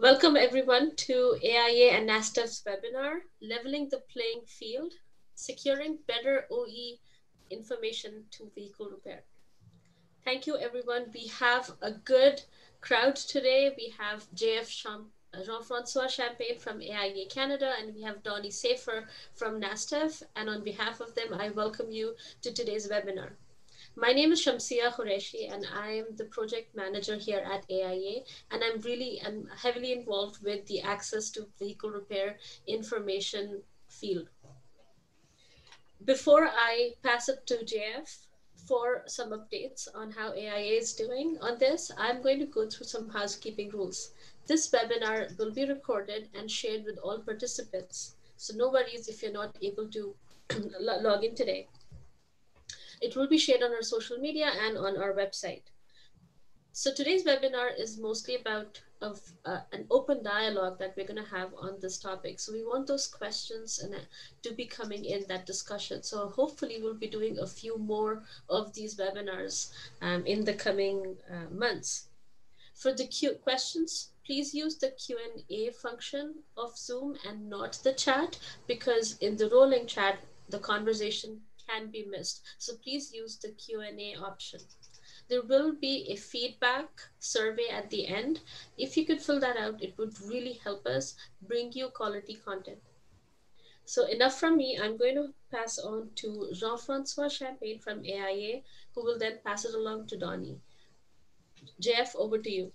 Welcome everyone to AIA and NASDAQ's webinar, Leveling the Playing Field, Securing Better OE Information to Vehicle Repair. Thank you everyone. We have a good crowd today. We have Jean-Francois Champagne from AIA Canada, and we have Donnie Safer from NASDAQ. And on behalf of them, I welcome you to today's webinar. My name is Shamsia Qureshi, and I am the project manager here at AIA, and I'm heavily involved with the access to vehicle repair information field. Before I pass it to JF for some updates on how AIA is doing on this, I'm going to go through some housekeeping rules. This webinar will be recorded and shared with all participants, so no worries if you're not able to log in today. It will be shared on our social media and on our website. So today's webinar is mostly about an open dialogue that we're going to have on this topic. So we want those questions to be coming in that discussion. So hopefully we'll be doing a few more of these webinars in the coming months. For the questions, please use the Q&A function of Zoom and not the chat, because in the rolling chat, the conversation can be missed. So please use the Q&A option. There will be a feedback survey at the end. If you could fill that out, it would really help us bring you quality content. So enough from me. I'm going to pass on to Jean-Francois Champagne from AIA, who will then pass it along to Donnie. Jeff, over to you.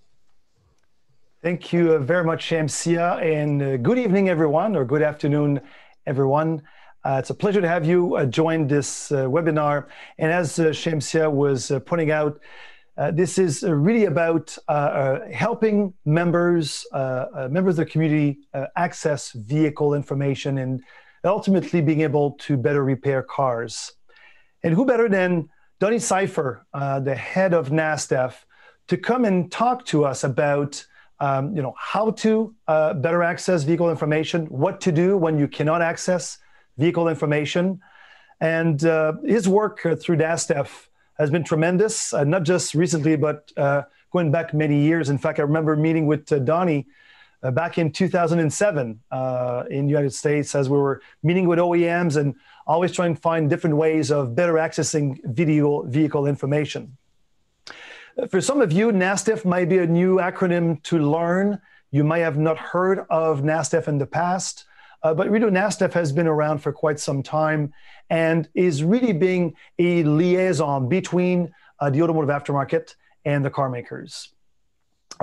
Thank you very much, Shamsia, and good evening, everyone, or good afternoon, everyone. It's a pleasure to have you join this webinar. And as Shamsia was pointing out, this is really about helping members of the community access vehicle information and ultimately being able to better repair cars. And who better than Donnie Safer, the head of NASDAQ, to come and talk to us about how to better access vehicle information, what to do when you cannot access vehicle information. And his work through NASDAQ has been tremendous, not just recently, but going back many years. In fact, I remember meeting with Donnie back in 2007 in the United States, as we were meeting with OEMs and always trying to find different ways of better accessing vehicle information. For some of you, NASDAQ might be a new acronym to learn. You might have not heard of NASDAQ in the past. But really, NASDAQ has been around for quite some time and is really being a liaison between the automotive aftermarket and the car makers.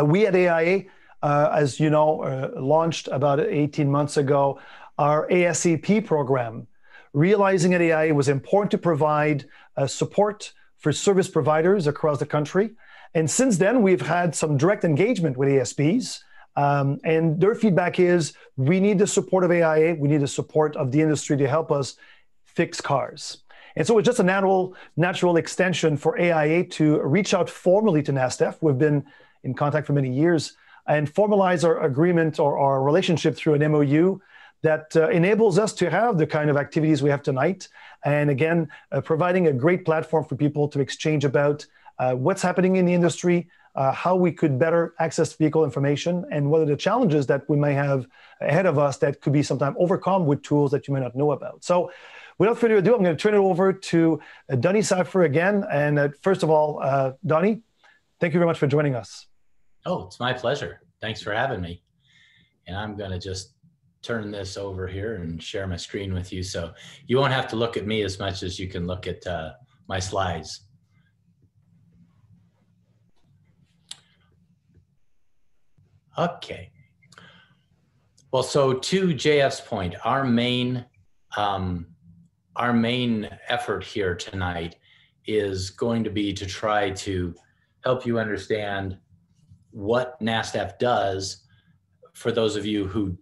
We at AIA, as you know, launched about 18 months ago our ASAP program, realizing at AIA it was important to provide support for service providers across the country. And since then, we've had some direct engagement with ASPs. And their feedback is, we need the support of AIA, we need the support of the industry to help us fix cars. And so it's just a natural extension for AIA to reach out formally to NASDAQ. We've been in contact for many years, and formalize our agreement or our relationship through an MOU that enables us to have the kind of activities we have tonight. And again, providing a great platform for people to exchange about what's happening in the industry, how we could better access vehicle information, and what are the challenges that we may have ahead of us that could be sometimes overcome with tools that you may not know about. So without further ado, I'm going to turn it over to Donnie Safer again. And first of all, Donnie, thank you very much for joining us. Oh, it's my pleasure. Thanks for having me. And I'm going to just turn this over here and share my screen with you. So you won't have to look at me as much as you can look at my slides. Okay. Well, so to JF's point, our main effort here tonight is going to be to try to help you understand what NASDAQ does for those of you who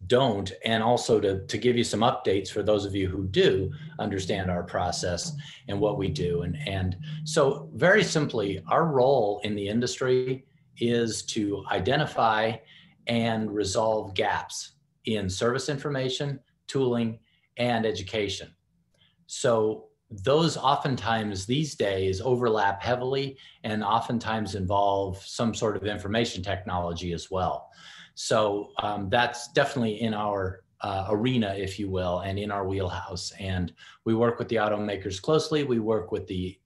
don't, and also to give you some updates for those of you who do understand our process and what we do. And so very simply, our role in the industry is to identify and resolve gaps in service information, tooling, and education. So those oftentimes these days overlap heavily and oftentimes involve some sort of information technology as well. So that's definitely in our arena, if you will, and in our wheelhouse. And we work with the automakers closely. We work with the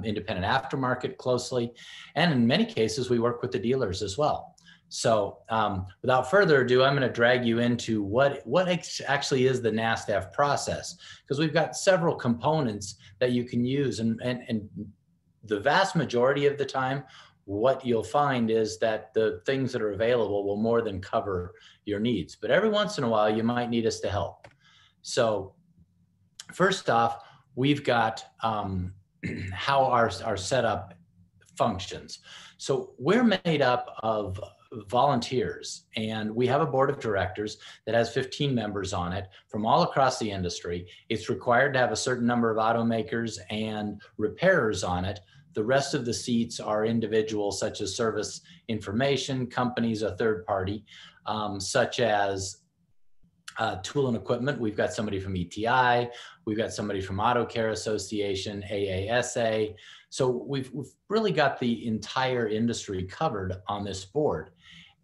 independent aftermarket closely. And in many cases, we work with the dealers as well. So without further ado, I'm going to drag you into what actually is the NASTF process, because we've got several components that you can use. And the vast majority of the time, what you'll find is that the things that are available will more than cover your needs. But every once in a while, you might need us to help. So first off, we've got how our setup functions. So we're made up of volunteers, and we have a board of directors that has 15 members on it from all across the industry. It's required to have a certain number of automakers and repairers on it. The rest of the seats are individuals such as service information, companies, a third party, such as tool and equipment. We've got somebody from ETI, we've got somebody from Auto Care Association, AASA. So we've really got the entire industry covered on this board.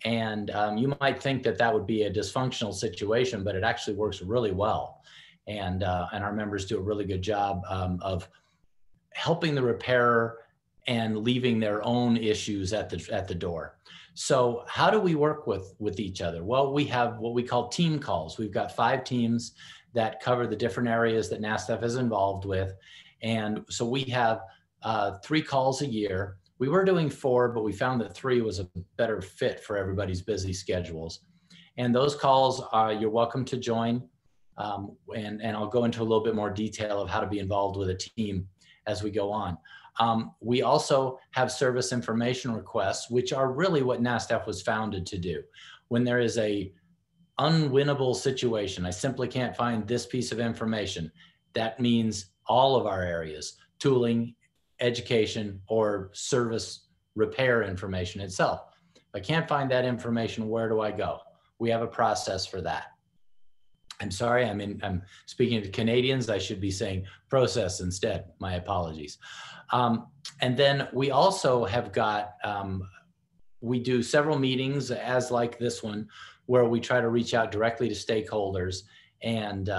And you might think that that would be a dysfunctional situation, but it actually works really well. And our members do a really good job of helping the repairer and leaving their own issues at the door. So how do we work with each other? Well, we have what we call team calls. We've got 5 teams that cover the different areas that NASTF is involved with. And so we have 3 calls a year. We were doing 4, but we found that 3 was a better fit for everybody's busy schedules. And those calls, you're welcome to join. And I'll go into a little bit more detail of how to be involved with a team as we go on. We also have service information requests, which are really what NASTF was founded to do. When there is a unwinnable situation, I simply can't find this piece of information. That means all of our areas, tooling, education, or service repair information itself. If I can't find that information, where do I go? We have a process for that. I'm sorry, I'm speaking to Canadians. I should be saying process instead. My apologies. And then we also have got, we do several meetings as like this one, where we try to reach out directly to stakeholders and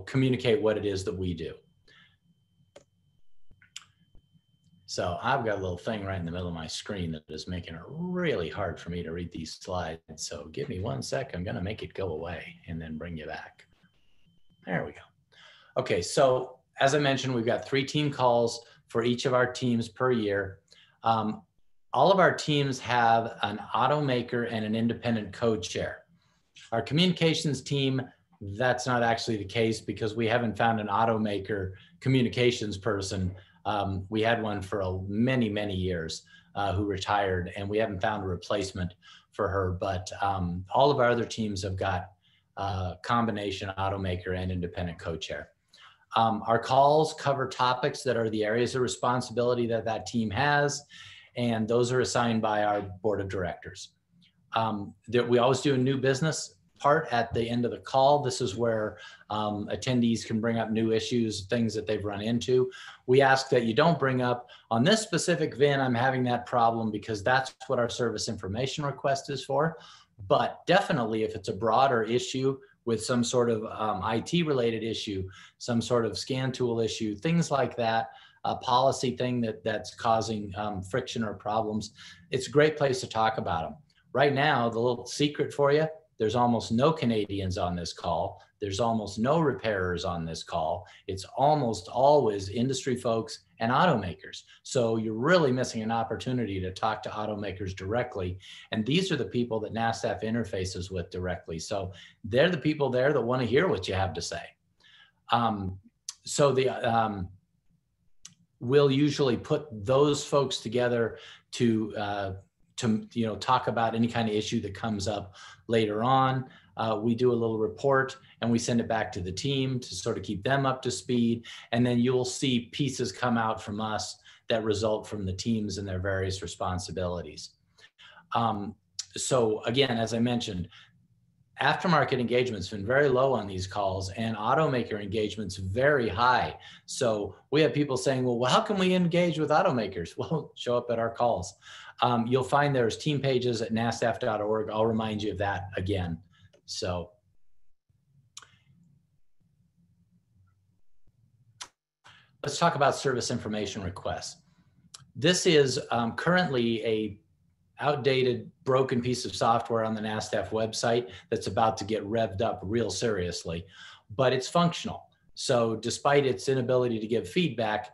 communicate what it is that we do. So I've got a little thing right in the middle of my screen that is making it really hard for me to read these slides. So give me 1 sec. I'm going to make it go away and then bring you back. There we go. Okay, so as I mentioned, we've got 3 team calls for each of our teams per year. All of our teams have an automaker and an independent co-chair. Our communications team, that's not actually the case because we haven't found an automaker communications person. We had one for many, many years who retired, and we haven't found a replacement for her. But all of our other teams have got a combination automaker and independent co-chair. Our calls cover topics that are the areas of responsibility that that team has, and those are assigned by our board of directors. We always do a new business part at the end of the call. This is where attendees can bring up new issues, things that they've run into. We ask that you don't bring up, on this specific VIN, I'm having that problem, because that's what our service information request is for. But definitely if it's a broader issue with some sort of IT related issue, some sort of scan tool issue, things like that, a policy thing that's causing friction or problems, it's a great place to talk about them. Right now, the little secret for you, there's almost no Canadians on this call. There's almost no repairers on this call. It's almost always industry folks and automakers. So you're really missing an opportunity to talk to automakers directly. And these are the people that NASTF interfaces with directly. So they're the people there that want to hear what you have to say. We'll usually put those folks together to talk about any kind of issue that comes up later on. We do a little report and we send it back to the team to sort of keep them up to speed. And then you'll see pieces come out from us that result from the teams and their various responsibilities. So again, as I mentioned, aftermarket engagement's been very low on these calls, and automaker engagement's very high. So we have people saying, well, how can we engage with automakers? Well, show up at our calls. You'll find there's team pages at nastaf.org. I'll remind you of that again. So let's talk about service information requests. This is currently a outdated, broken piece of software on the NASTAF website that's about to get revved up real seriously, but it's functional. So despite its inability to give feedback,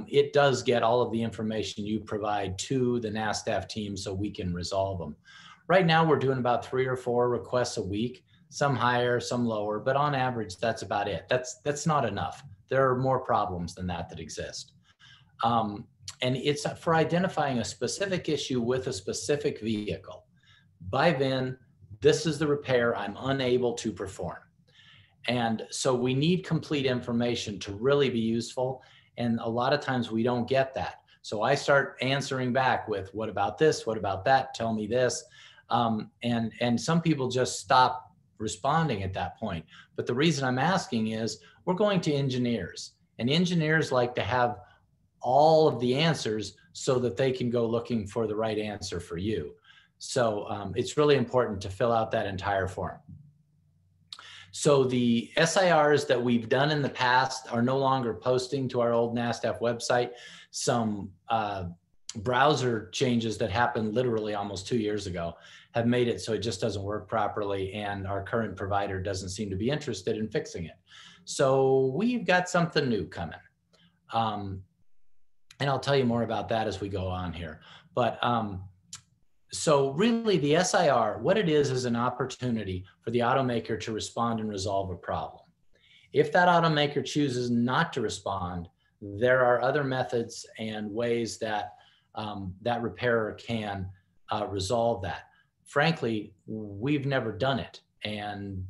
it does get all of the information you provide to the NASTAF team so we can resolve them. Right now, we're doing about 3 or 4 requests a week, some higher, some lower, but on average, that's about it. That's not enough. There are more problems than that exist. And it's for identifying a specific issue with a specific vehicle. By VIN, this is the repair I'm unable to perform. And so we need complete information to really be useful. And a lot of times we don't get that. So I start answering back with, what about this? What about that? Tell me this. And some people just stop responding at that point. But the reason I'm asking is we're going to engineers, and engineers like to have all of the answers so that they can go looking for the right answer for you. So it's really important to fill out that entire form. So the SIRs that we've done in the past are no longer posting to our old NASTAF website. Some browser changes that happened literally almost 2 years ago have made it so it just doesn't work properly, and our current provider doesn't seem to be interested in fixing it. So we've got something new coming. And I'll tell you more about that as we go on here. But so really the SIR, what it is an opportunity for the automaker to respond and resolve a problem. If that automaker chooses not to respond, there are other methods and ways that that repairer can resolve that. Frankly, we've never done it, and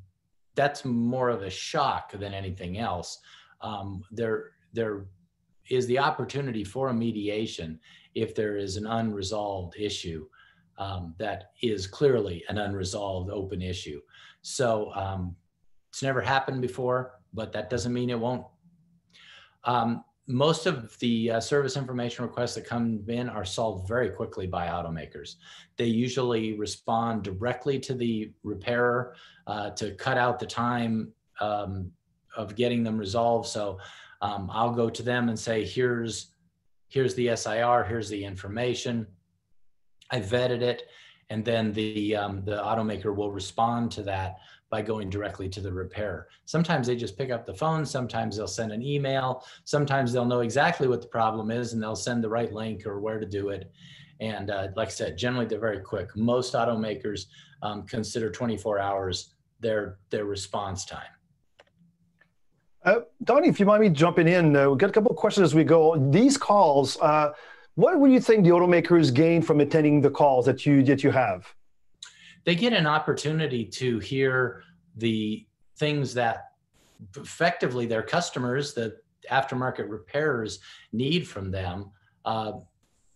that's more of a shock than anything else. There is the opportunity for a mediation if there is an unresolved issue that is clearly an unresolved open issue. So it's never happened before, but that doesn't mean it won't. Most of the service information requests that come in are solved very quickly by automakers. They usually respond directly to the repairer to cut out the time of getting them resolved. So I'll go to them and say, here's the SIR, here's the information. I vetted it, and then the automaker will respond to that by going directly to the repairer. Sometimes they just pick up the phone, sometimes they'll send an email, sometimes they'll know exactly what the problem is and they'll send the right link or where to do it. And like I said, generally they're very quick. Most automakers consider 24 hours their response time. Donnie, if you mind me jumping in, we've got a couple of questions as we go. These calls, what would you think the automakers gain from attending the calls that you have? They get an opportunity to hear the things that effectively their customers, the aftermarket repairers, need from them.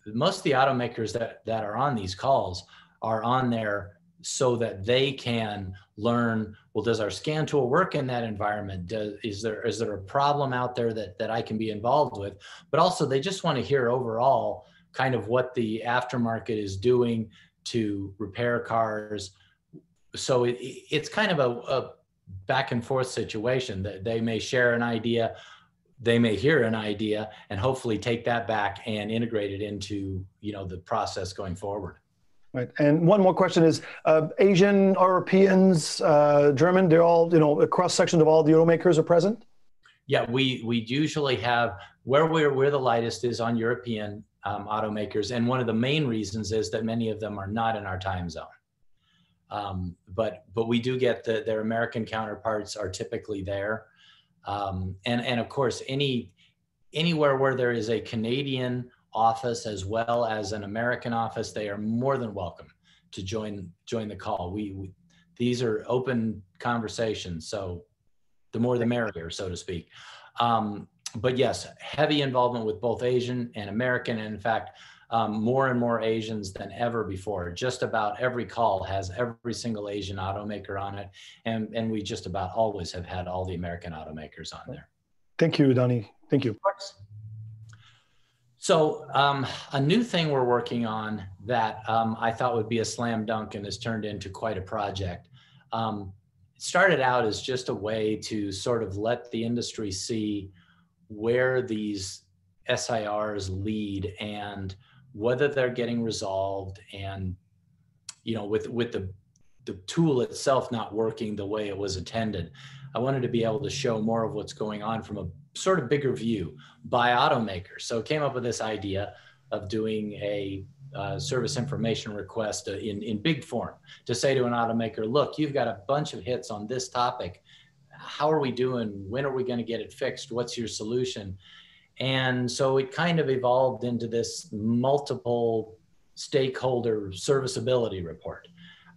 Most of the automakers that are on these calls are on there so that they can learn, well, does our scan tool work in that environment? Is there a problem out there that I can be involved with? But also they just want to hear overall kind of what the aftermarket is doing to repair cars. So it's kind of a back and forth situation that they may share an idea, they may hear an idea, and hopefully take that back and integrate it into, the process going forward. Right. And one more question is, Asian, Europeans, German, they're all, a cross section of all the automakers are present? Yeah, we usually have, where we're the lightest is on European automakers. And one of the main reasons is that many of them are not in our time zone. But we do get their American counterparts are typically there. And of course, anywhere where there is a Canadian office as well as an American office, they are more than welcome to join the call. These are open conversations, so the more the merrier, so to speak. But yes, heavy involvement with both Asian and American. And in fact, more and more Asians than ever before. Just about every call has every single Asian automaker on it. And we just about always have had all the American automakers on there. Thank you, Donnie. Thank you. Of course. So a new thing we're working on that I thought would be a slam dunk and has turned into quite a project. It started out as just a way to sort of let the industry see where these SIRs lead and whether they're getting resolved, and with the tool itself not working the way it was intended. I wanted to be able to show more of what's going on from a sort of bigger view by automakers. So came up with this idea of doing a service information request in big form to say to an automaker, look, you've got a bunch of hits on this topic. How are we doing? When are we going to get it fixed? What's your solution? And so it kind of evolved into this multiple stakeholder serviceability report.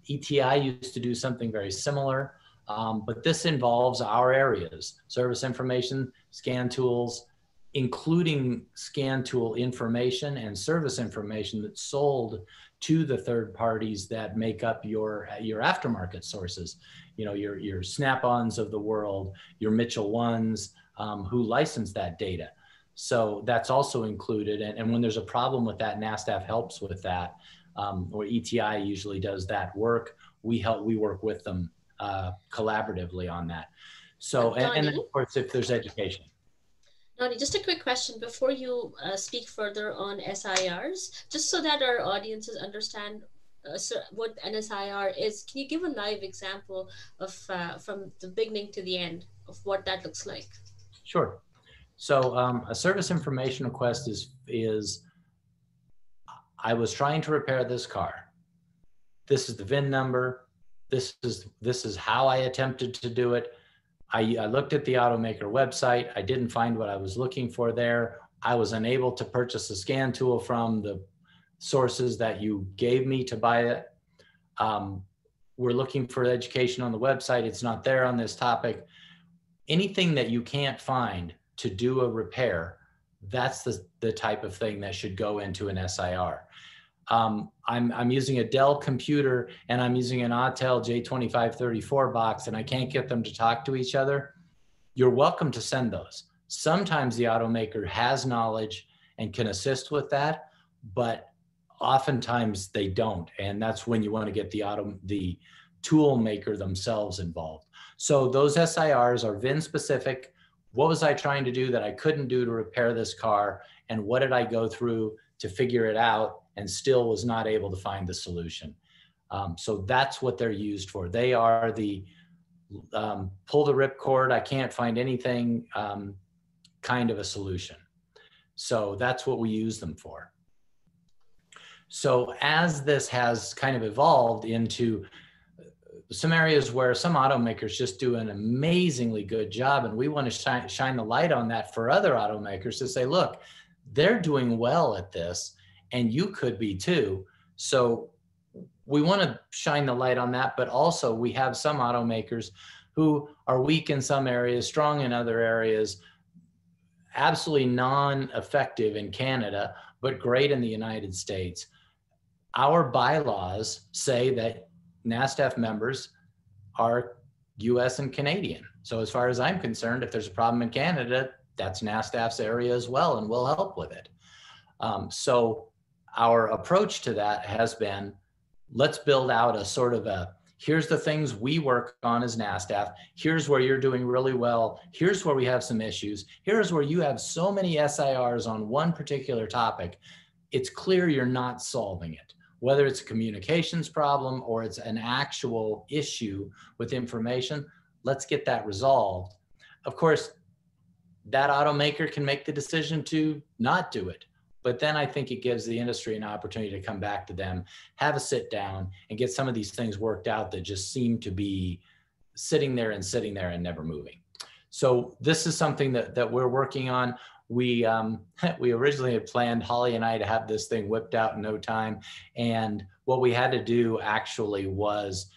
ETI used to do something very similar, but this involves our areas: service information, scan tools, including scan tool information and service information that's sold to the third parties that make up your aftermarket sources. Your Snap-ons of the world, your Mitchell Ones, who license that data. So that's also included. And when there's a problem with that, NASTAF helps with that, or ETI usually does that work. We work with them collaboratively on that. So, and then of course, if there's education. Donnie, just a quick question before you speak further on SIRs, just so that our audiences understand what an SIR is. Can you give a live example of from the beginning to the end of what that looks like? Sure. So a service information request is I was trying to repair this car. This is the VIN number. This is how I attempted to do it. I looked at the automaker website. I didn't find what I was looking for there. I was unable to purchase a scan tool from the sources that you gave me to buy it. We're looking for education on the website. It's not there on this topic. Anything that you can't find to do a repair, that's the type of thing that should go into an SIR. I'm using a Dell computer and I'm using an Autel J2534 box and I can't get them to talk to each other. You're welcome to send those. Sometimes the automaker has knowledge and can assist with that, but oftentimes they don't. And that's when you want to get the tool maker themselves involved. So those SIRs are VIN specific. What was I trying to do that I couldn't do to repair this car? And what did I go through to figure it out and still was not able to find the solution? So that's what they're used for. They are the pull the ripcord, I can't find anything kind of a solution. So that's what we use them for. So as this has kind of evolved into some areas where some automakers just do an amazingly good job, and we want to shine the light on that for other automakers to say, look, they're doing well at this and you could be too. So we want to shine the light on that, but also we have some automakers who are weak in some areas, strong in other areas, absolutely non-effective in Canada, but great in the United States. Our bylaws say that NASTAF members are US and Canadian. So as far as I'm concerned, if there's a problem in Canada, that's NASTAF's area as well, and we'll help with it. So our approach to that has been, let's build out a sort of here's the things we work on as NASTAF. Here's where you're doing really well. Here's where we have some issues. Here's where you have so many SIRs on one particular topic. It's clear you're not solving it. Whether it's a communications problem or it's an actual issue with information, let's get that resolved. Of course, that automaker can make the decision to not do it. But then I think it gives the industry an opportunity to come back to them, have a sit down and get some of these things worked out that just seem to be sitting there and never moving. So this is something that we're working on. We originally had planned, Holly and I, to have this thing whipped out in no time. And what we had to do actually was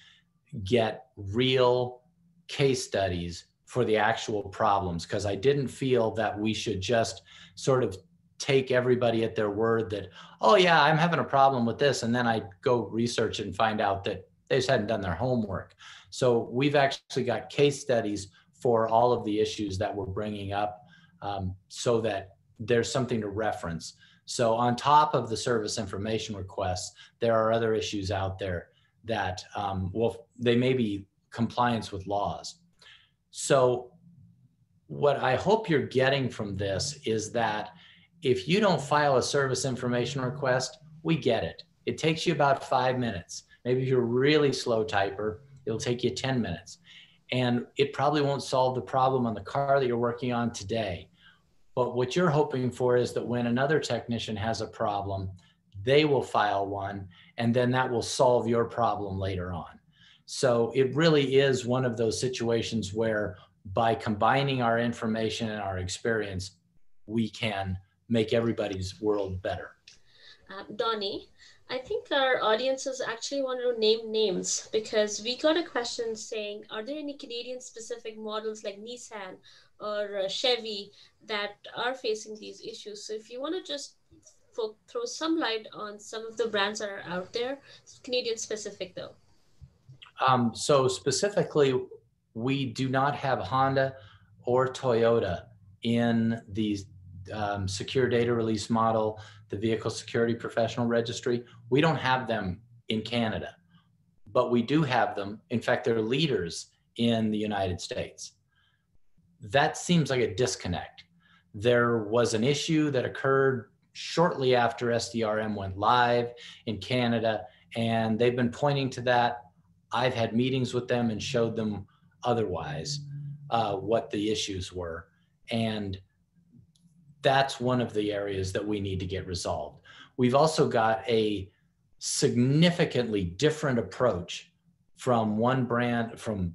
get real case studies for the actual problems, because I didn't feel that we should just sort of take everybody at their word that, oh yeah, I'm having a problem with this. And then I go research and find out that they just hadn't done their homework. So we've actually got case studies for all of the issues that we're bringing up, so that there's something to reference. So on top of the service information requests, there are other issues out there that, well, they may be compliance with laws. So what I hope you're getting from this is that if you don't file a service information request, we get it. It takes you about 5 minutes. Maybe if you're a really slow typer, it'll take you 10 minutes. And it probably won't solve the problem on the car that you're working on today. But what you're hoping for is that when another technician has a problem, they will file one, and then that will solve your problem later on. So it really is one of those situations where by combining our information and our experience, we can make everybody's world better. Donnie, I think our audiences actually want to name names, because we got a question saying, are there any Canadian specific models like Nissan or Chevy that are facing these issues? So if you want to just throw some light on some of the brands that are out there, Canadian specific though. So specifically, we do not have Honda or Toyota in the secure data release model, the vehicle security professional registry. We don't have them in Canada, but we do have them. In fact, they're leaders in the United States. That seems like a disconnect. There was an issue that occurred shortly after SDRM went live in Canada, and they've been pointing to that. I've had meetings with them and showed them otherwise what the issues were. And that's one of the areas that we need to get resolved. We've also got a significantly different approach from one brand, from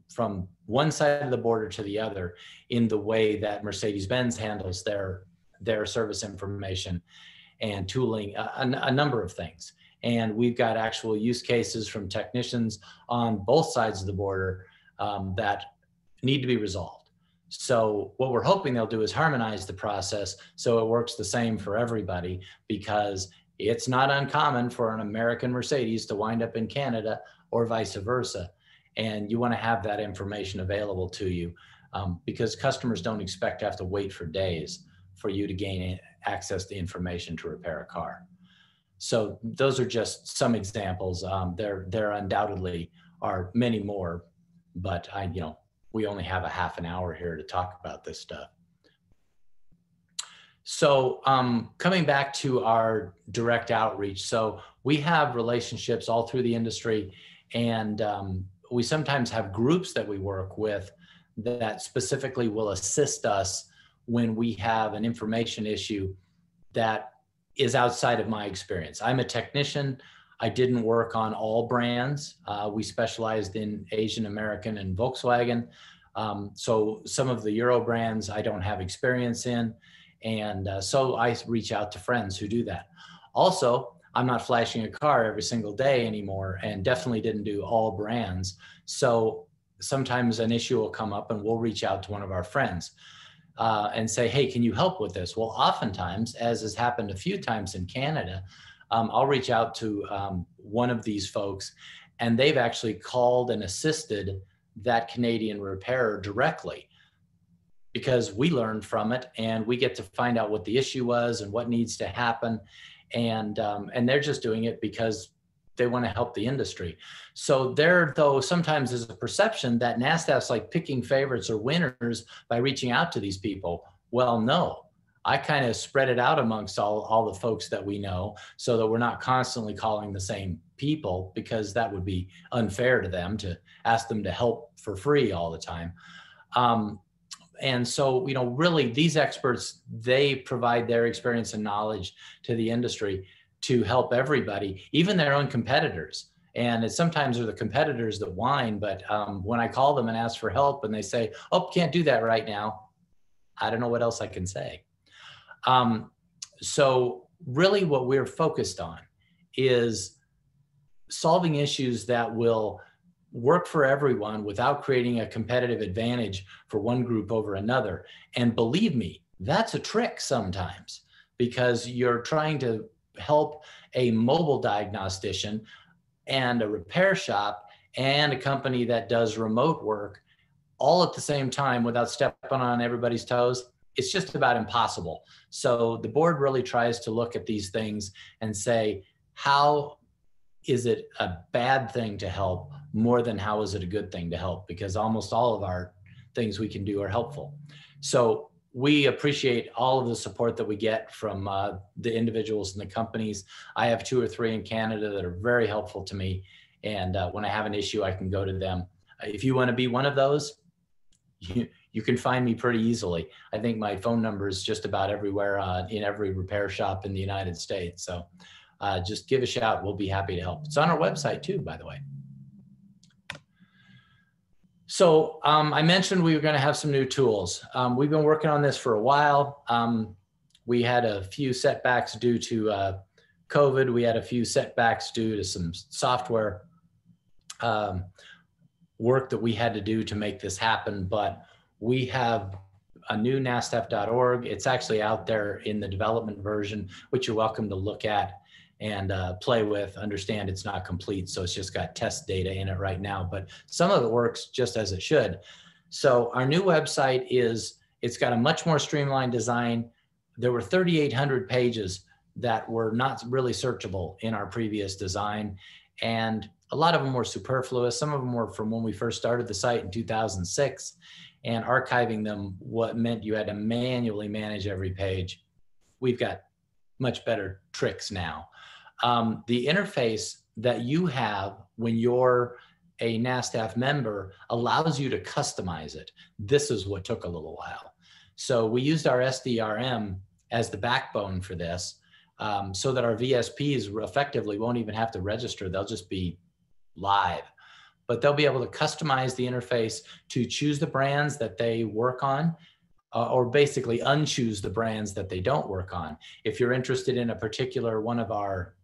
one side of the border to the other, in the way that Mercedes-Benz handles their service information and tooling, a number of things. And we've got actual use cases from technicians on both sides of the border that need to be resolved. So what we're hoping they'll do is harmonize the process so it works the same for everybody, because it's not uncommon for an American Mercedes to wind up in Canada or vice versa. And you want to have that information available to you, because customers don't expect to have to wait for days for you to gain access to information to repair a car. So those are just some examples. There undoubtedly are many more, but we only have a half an hour here to talk about this stuff. So coming back to our direct outreach. So we have relationships all through the industry, and we sometimes have groups that we work with that specifically will assist us when we have an information issue that is outside of my experience. I'm a technician. I didn't work on all brands. We specialized in Asian American and Volkswagen. So some of the Euro brands I don't have experience in. And so I reach out to friends who do that. Also, I'm not flashing a car every single day anymore, and definitely didn't do all brands. So sometimes an issue will come up and we'll reach out to one of our friends and say, hey, can you help with this? Well, oftentimes, as has happened a few times in Canada, I'll reach out to one of these folks, and they've actually called and assisted that Canadian repairer directly, because we learned from it and we get to find out what the issue was and what needs to happen. And they're just doing it because they want to help the industry. So there, though, sometimes there's a perception that NASTAF's like picking favorites or winners by reaching out to these people. Well, no, I kind of spread it out amongst all the folks that we know, so that we're not constantly calling the same people, because that would be unfair to them to ask them to help for free all the time. And so, really these experts, they provide their experience and knowledge to the industry to help everybody, even their own competitors. And sometimes they're the competitors that whine, but when I call them and ask for help and they say, oh, can't do that right now, I don't know what else I can say. So really what we're focused on is solving issues that will work for everyone without creating a competitive advantage for one group over another. And believe me, that's a trick sometimes, because you're trying to help a mobile diagnostician and a repair shop and a company that does remote work all at the same time without stepping on everybody's toes. It's just about impossible. So the board really tries to look at these things and say, how is it a bad thing to help more than how is it a good thing to help? Because almost all of our things we can do are helpful. So we appreciate all of the support that we get from the individuals and the companies. I have 2 or 3 in Canada that are very helpful to me. And when I have an issue, I can go to them. If you want to be one of those, you can find me pretty easily. I think my phone number is just about everywhere in every repair shop in the United States. So just give a shout. We'll be happy to help. It's on our website too, by the way. So I mentioned we were going to have some new tools. We've been working on this for a while. We had a few setbacks due to COVID. We had a few setbacks due to some software work that we had to do to make this happen. But we have a new NASTF.org. It's actually out there in the development version, which you're welcome to look at and play with. Understand it's not complete, so it's just got test data in it right now, but some of it works just as it should. So our new website it's got a much more streamlined design. There were 3,800 pages that were not really searchable in our previous design, and a lot of them were superfluous. Some of them were from when we first started the site in 2006, and archiving them what meant you had to manually manage every page. We've got much better tricks now. The interface that you have when you're a NASTF member allows you to customize it. This is what took a little while. So we used our SDRM as the backbone for this, so that our VSPs effectively won't even have to register. They'll just be live, but they'll be able to customize the interface to choose the brands that they work on, or basically unchoose the brands that they don't work on. If you're interested in a particular one of our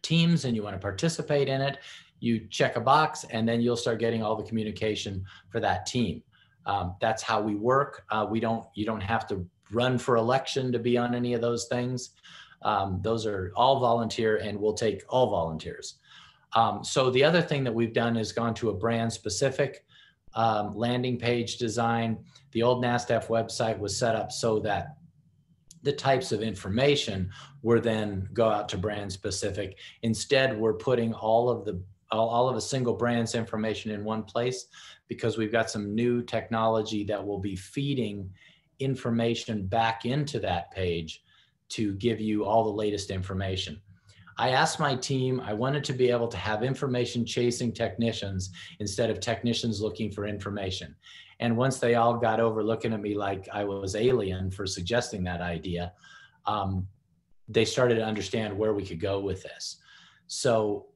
teams and you want to participate in it, you check a box and then you'll start getting all the communication for that team. That's how we work. You don't have to run for election to be on any of those things. Those are all volunteer, and we'll take all volunteers. So the other thing that we've done is gone to a brand specific landing page design. The old NASTF website was set up so that the types of information were then go out to brand specific. Instead, we're putting all of a single brand's information in one place, because we've got some new technology that will be feeding information back into that page to give you all the latest information. I asked my team, I wanted to be able to have information chasing technicians instead of technicians looking for information. And once they all got over looking at me like I was alien for suggesting that idea, they started to understand where we could go with this. So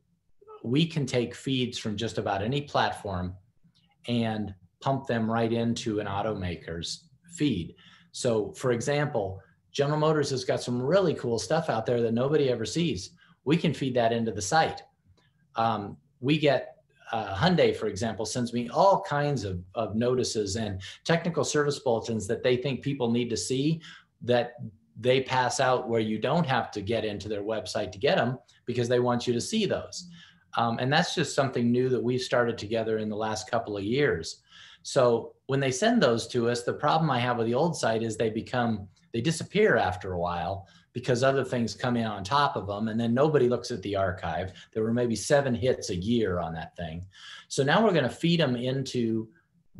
we can take feeds from just about any platform and pump them right into an automaker's feed. So for example, General Motors has got some really cool stuff out there that nobody ever sees. We can feed that into the site. We get Hyundai, for example, sends me all kinds of notices and technical service bulletins that they think people need to see, that they pass out where you don't have to get into their website to get them, because they want you to see those. And that's just something new that we've started together in the last couple of years. So when they send those to us, the problem I have with the old site is they disappear after a while, because other things come in on top of them, and then nobody looks at the archive. There were maybe 7 hits a year on that thing. So now we're going to feed them into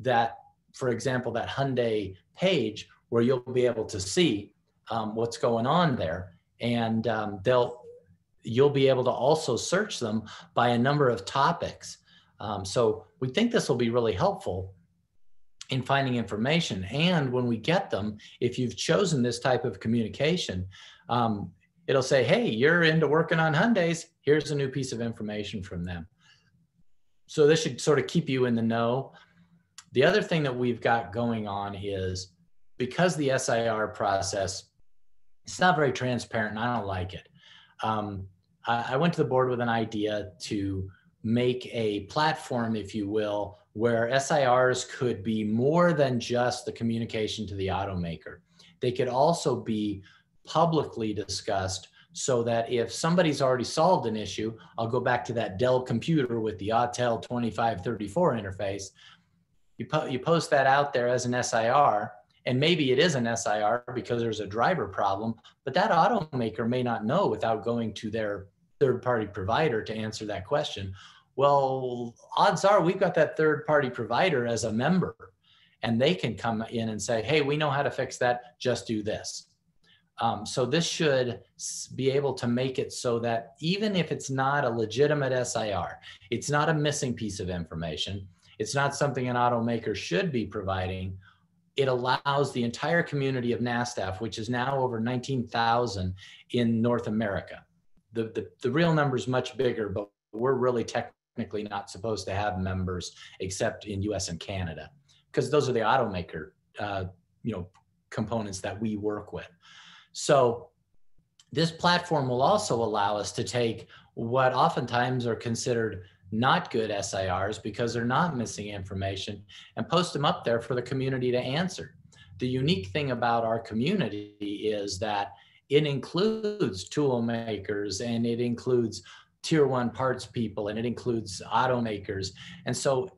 that, for example, that Hyundai page, where you'll be able to see what's going on there. And you'll be able to also search them by a number of topics. So we think this will be really helpful in finding information. And when we get them, if you've chosen this type of communication, it'll say, hey, you're into working on Hyundais. Here's a new piece of information from them. So this should sort of keep you in the know. The other thing that we've got going on is, because the SIR process, it's not very transparent, and I don't like it. I went to the board with an idea to make a platform, if you will, where SIRs could be more than just the communication to the automaker. They could also be publicly discussed, so that if somebody's already solved an issue, I'll go back to that Dell computer with the Autel 2534 interface. You post that out there as an SIR, and maybe it is an SIR because there's a driver problem, but that automaker may not know without going to their third-party provider to answer that question. Well, odds are we've got that third-party provider as a member, and they can come in and say, hey, we know how to fix that, just do this. So this should be able to make it so that even if it's not a legitimate SIR, it's not a missing piece of information, it's not something an automaker should be providing, it allows the entire community of NASTF, which is now over 19,000 in North America. The real number is much bigger, but we're really technically not supposed to have members except in US and Canada, because those are the automaker components that we work with. So this platform will also allow us to take what oftentimes are considered not good SIRs because they're not missing information and post them up there for the community to answer. The unique thing about our community is that it includes tool makers, and it includes tier one parts people, and it includes automakers. And so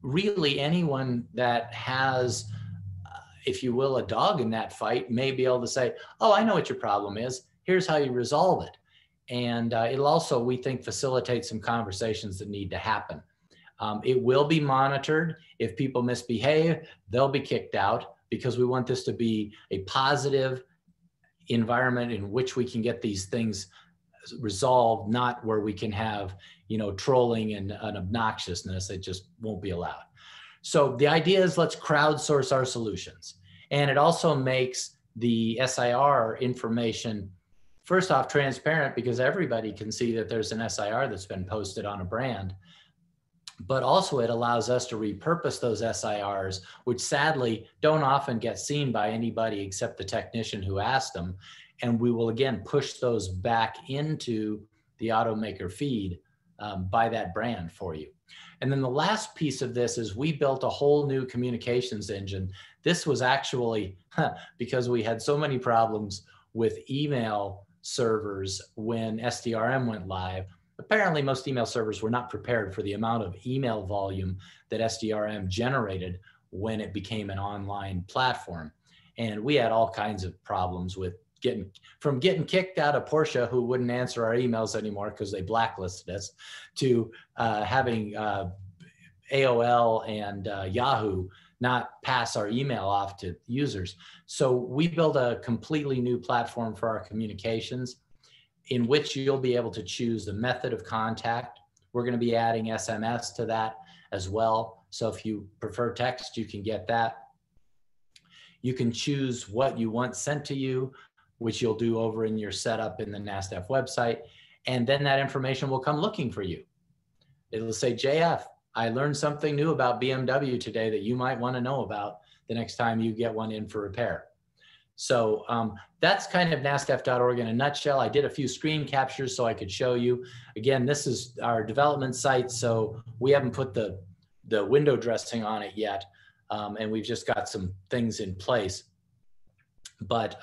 really anyone that has, if you will, a dog in that fight may be able to say, oh, I know what your problem is. Here's how you resolve it. And it'll also, we think, facilitate some conversations that need to happen. It will be monitored. If people misbehave, they'll be kicked out, because we want this to be a positive environment in which we can get these things resolved, not where we can have, trolling and an obnoxiousness that just won't be allowed. So the idea is, let's crowdsource our solutions. And it also makes the SIR information, first off, transparent, because everybody can see that there's an SIR that's been posted on a brand. But also it allows us to repurpose those SIRs, which sadly don't often get seen by anybody except the technician who asked them. And we will again push those back into the automaker feed by that brand for you. And then the last piece of this is we built a whole new communications engine. This was actually because we had so many problems with email servers when SDRM went live. Apparently most email servers were not prepared for the amount of email volume that SDRM generated when it became an online platform. And we had all kinds of problems with getting kicked out of Porsche, who wouldn't answer our emails anymore because they blacklisted us, to having AOL and Yahoo not pass our email off to users. So we built a completely new platform for our communications, in which you'll be able to choose the method of contact. We're going to be adding SMS to that as well. So if you prefer text, you can get that. You can choose what you want sent to you, which you'll do over in your setup in the NASTF website. And then that information will come looking for you. It'll say, JF, I learned something new about BMW today that you might want to know about the next time you get one in for repair. So that's kind of NASTF.org in a nutshell. I did a few screen captures so I could show you. Again, this is our development site, so we haven't put the window dressing on it yet, and we've just got some things in place. But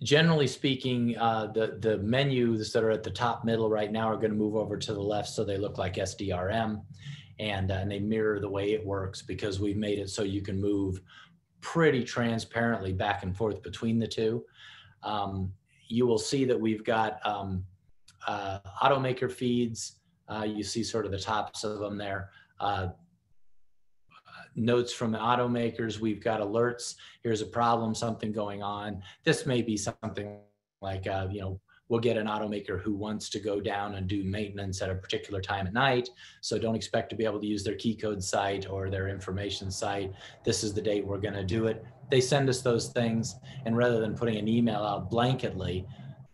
generally speaking, the menus that are at the top middle right now are going to move over to the left so they look like SDRM, and they mirror the way it works, because we've made it so you can move pretty transparently back and forth between the two. You will see that we've got automaker feeds. You see sort of the tops of them there. Notes from the automakers. We've got alerts. Here's a problem, something going on. This may be something like, we'll get an automaker who wants to go down and do maintenance at a particular time at night. So don't expect to be able to use their key code site or their information site. This is the date we're going to do it. They send us those things, and rather than putting an email out blanketly,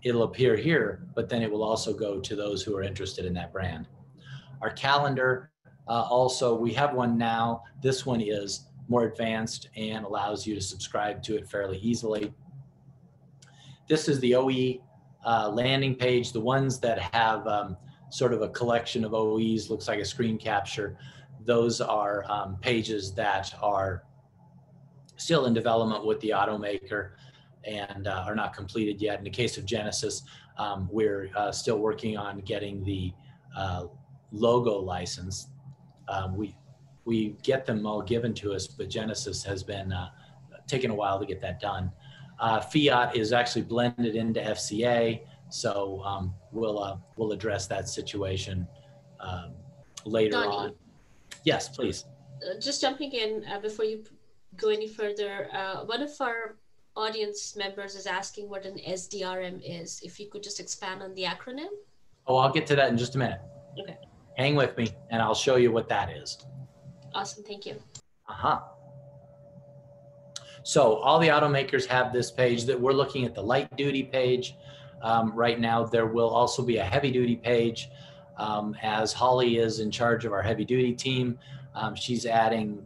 it'll appear here, but then it will also go to those who are interested in that brand. Our calendar, also, we have one now. This one is more advanced and allows you to subscribe to it fairly easily. This is the OE landing page. The ones that have sort of a collection of OEs, looks like a screen capture. Those are pages that are still in development with the automaker. and are not completed yet. In the case of Genesis, we're still working on getting the logo license. We get them all given to us, but Genesis has been taking a while to get that done. Fiat is actually blended into FCA, so we'll address that situation later Donnie, on. Yes, please. Just jumping in before you go any further, one of our audience members is asking what an SDRM is. If you could just expand on the acronym. Oh, I'll get to that in just a minute. Okay. Hang with me, and I'll show you what that is. Awesome, thank you. So all the automakers have this page. That we're looking at the light duty page right now. There will also be a heavy duty page. As Holly is in charge of our heavy duty team, she's adding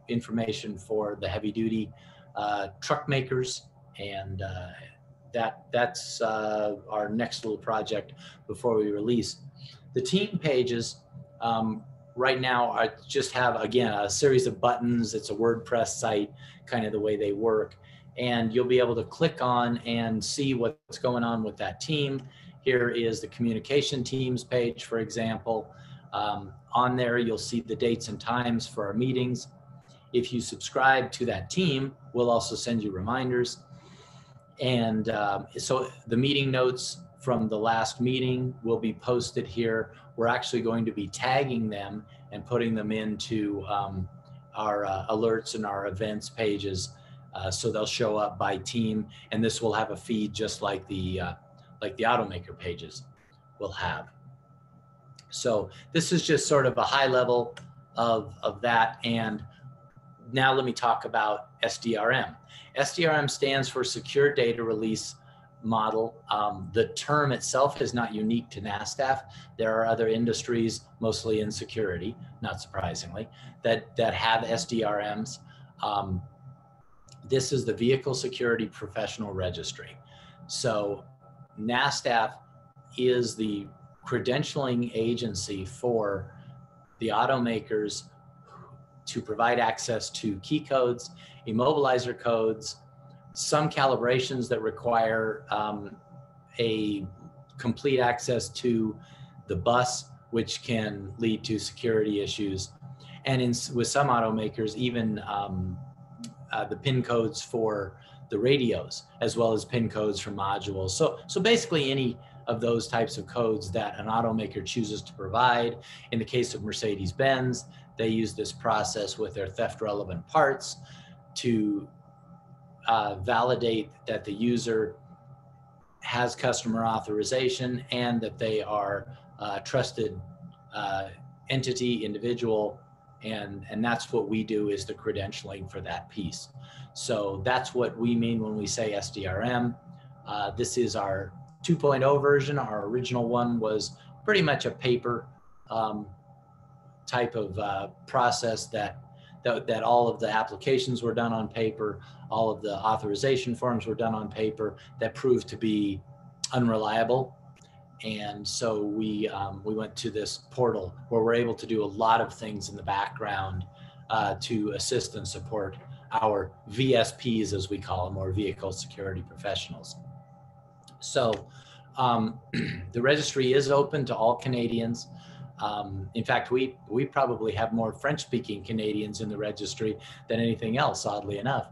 information for the heavy duty truck makers, and that's our next little project before we release. The team pages right now just have, again, a series of buttons. It's a WordPress site, kind of the way they work. And you'll be able to click on and see what's going on with that team. Here is the communication teams page, for example. On there, you'll see the dates and times for our meetings. If you subscribe to that team, we'll also send you reminders. And so the meeting notes from the last meeting will be posted here. We're actually going to be tagging them and putting them into our alerts and our events pages, so they'll show up by team, and this will have a feed just like the automaker pages will have. So this is just sort of a high level of that. And now let me talk about SDRM. SDRM stands for Secure Data Release Model. The term itself is not unique to NASTAF. There are other industries, mostly in security, not surprisingly, that have SDRMs. This is the Vehicle Security Professional Registry. So NASTAF is the credentialing agency for the automakers to provide access to key codes, immobilizer codes, some calibrations that require a complete access to the bus, which can lead to security issues. And with some automakers, even the PIN codes for the radios, as well as PIN codes for modules. So basically any of those types of codes that an automaker chooses to provide. In the case of Mercedes-Benz, they use this process with their theft relevant parts to validate that the user has customer authorization and that they are a trusted entity, individual, and that's what we do, is the credentialing for that piece. So that's what we mean when we say SDRM. This is our 2.0 version. Our original one was pretty much a paper type of process that all of the applications were done on paper, all of the authorization forms were done on paper, that proved to be unreliable. And so we went to this portal where we're able to do a lot of things in the background to assist and support our VSPs, as we call them, or vehicle security professionals. So the registry is open to all Canadians. In fact, we probably have more French-speaking Canadians in the registry than anything else, oddly enough.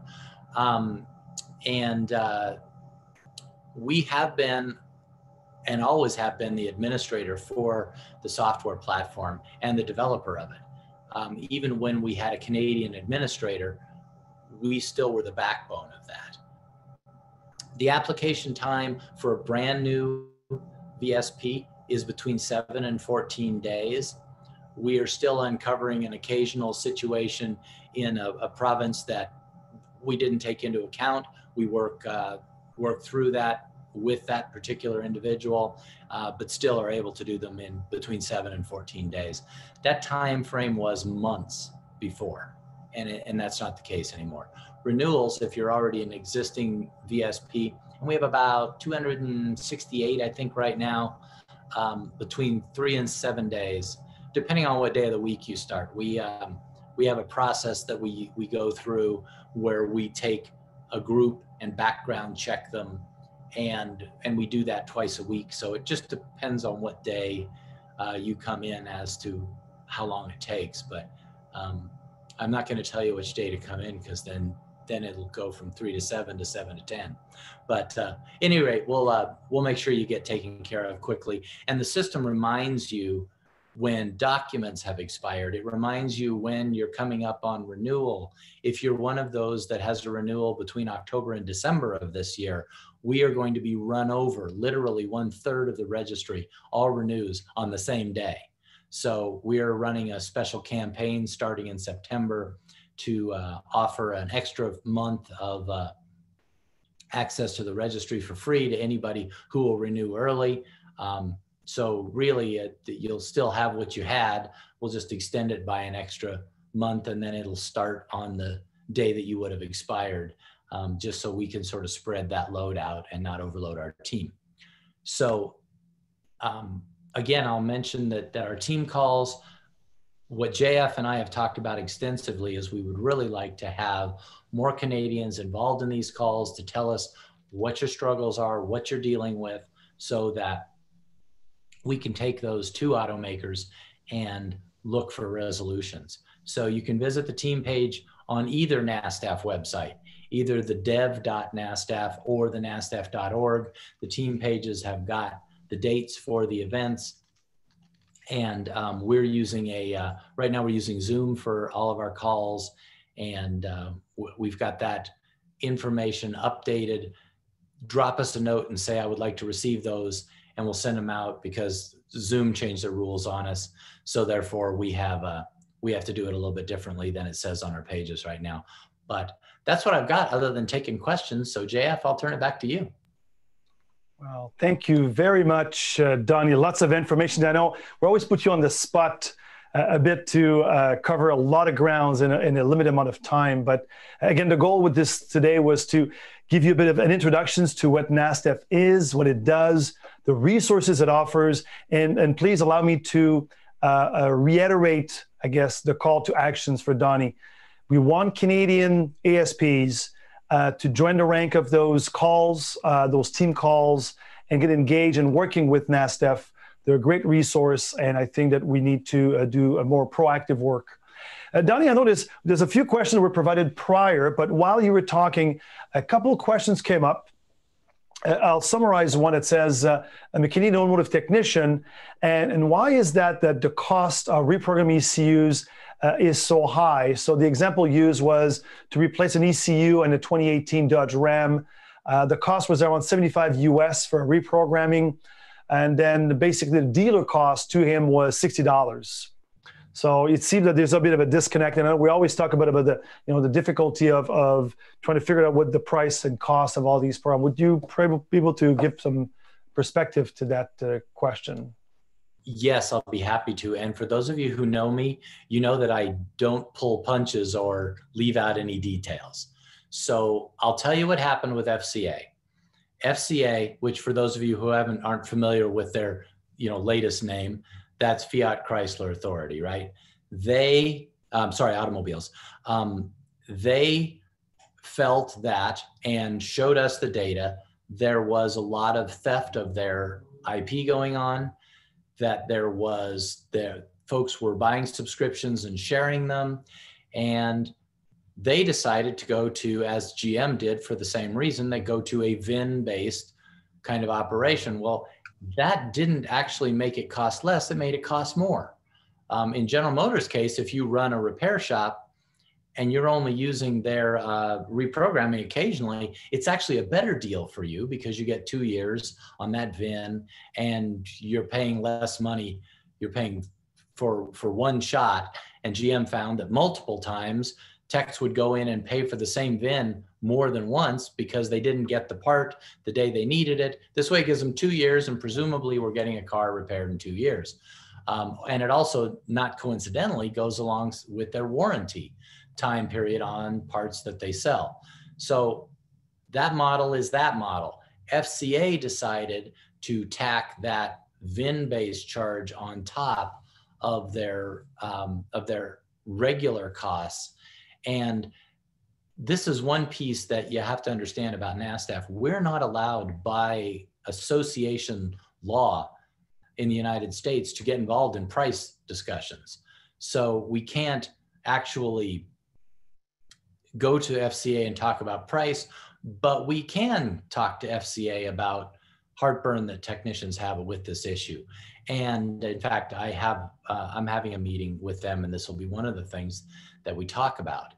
We have been, and always have been, the administrator for the software platform and the developer of it. Even when we had a Canadian administrator, we still were the backbone of that. The application time for a brand new VSP is between 7 and 14 days. We are still uncovering an occasional situation in a province that we didn't take into account. We work through that with that particular individual, but still are able to do them in between 7 and 14 days. That time frame was months before, and that's not the case anymore. Renewals, if you're already an existing VSP, and we have about 268, I think, right now, between 3 and 7 days, depending on what day of the week you start. We have a process that we go through where we take a group and background check them, and we do that twice a week. So it just depends on what day you come in as to how long it takes. But I'm not going to tell you which day to come in, because then it'll go from 3 to 7 to 7 to 10. But at any rate, we'll make sure you get taken care of quickly. And the system reminds you when documents have expired. It reminds you when you're coming up on renewal. If you're one of those that has a renewal between October and December of this year, we are going to be run over. Literally 1/3 of the registry all renews on the same day. So we are running a special campaign starting in September to offer an extra month of access to the registry for free to anybody who will renew early. So really, you'll still have what you had. We'll just extend it by an extra month, and then it'll start on the day that you would have expired, just so we can sort of spread that load out and not overload our team. So again, I'll mention that our team calls, what JF and I have talked about extensively is we would really like to have more Canadians involved in these calls to tell us what your struggles are, what you're dealing with, so that we can take those to automakers and look for resolutions. So you can visit the team page on either NASTAF website, either the dev.nastaf or the nastaf.org. The team pages have got the dates for the events. And we're using right now we're using Zoom for all of our calls, and we've got that information updated. Drop us a note and say, I would like to receive those, and we'll send them out, because Zoom changed the rules on us. So therefore we have to do it a little bit differently than it says on our pages right now. But that's what I've got other than taking questions. So JF, I'll turn it back to you. Well, thank you very much, Donnie. Lots of information. I know we always put you on the spot a bit to cover a lot of grounds in a limited amount of time. But again, the goal with this today was to give you a bit of an introduction to what NASTAF is, what it does, the resources it offers, and please allow me to reiterate, I guess, the call to actions for Donnie. We want Canadian ASPs to join the rank of those calls, those team calls, and get engaged in working with NASTAF. They're a great resource, and I think that we need to do a more proactive work. Donnie, I noticed there's a few questions that were provided prior, but while you were talking, a couple of questions came up. I'll summarize one. It says, I'm a Canadian automotive technician, and why is that the cost of reprogramming ECUs is so high? So the example used was to replace an ECU in a 2018 Dodge Ram. The cost was around $75 US for reprogramming, and then basically the dealer cost to him was $60. So it seems that there's a bit of a disconnect, and we always talk about the the difficulty of trying to figure out what the price and cost of all these programs. Would you be able to give some perspective to that question? Yes, I'll be happy to. And for those of you who know me, you know that I don't pull punches or leave out any details. So I'll tell you what happened with FCA. FCA, which for those of you who aren't familiar with their latest name, that's Fiat Chrysler Authority, right? Automobiles. They felt that and showed us the data. There was a lot of theft of their IP going on, that folks were buying subscriptions and sharing them. And they decided to go to, as GM did for the same reason, they go to a VIN-based kind of operation. Well, that didn't actually make it cost less, it made it cost more. In General Motors' case, if you run a repair shop and you're only using their reprogramming occasionally, it's actually a better deal for you, because you get 2 years on that VIN and you're paying less money. You're paying for one shot. And GM found that multiple times techs would go in and pay for the same VIN more than once because they didn't get the part the day they needed it. This way it gives them 2 years, and presumably we're getting a car repaired in 2 years. And it also, not coincidentally, goes along with their warranty time period on parts that they sell. So that model is that model. FCA decided to tack that VIN-based charge on top of their regular costs. And this is one piece that you have to understand about NASDAQ. We're not allowed by association law in the United States to get involved in price discussions. So we can't actually go to FCA and talk about price, but we can talk to FCA about heartburn that technicians have with this issue. And in fact, I'm having a meeting with them, and this will be one of the things that we talk about.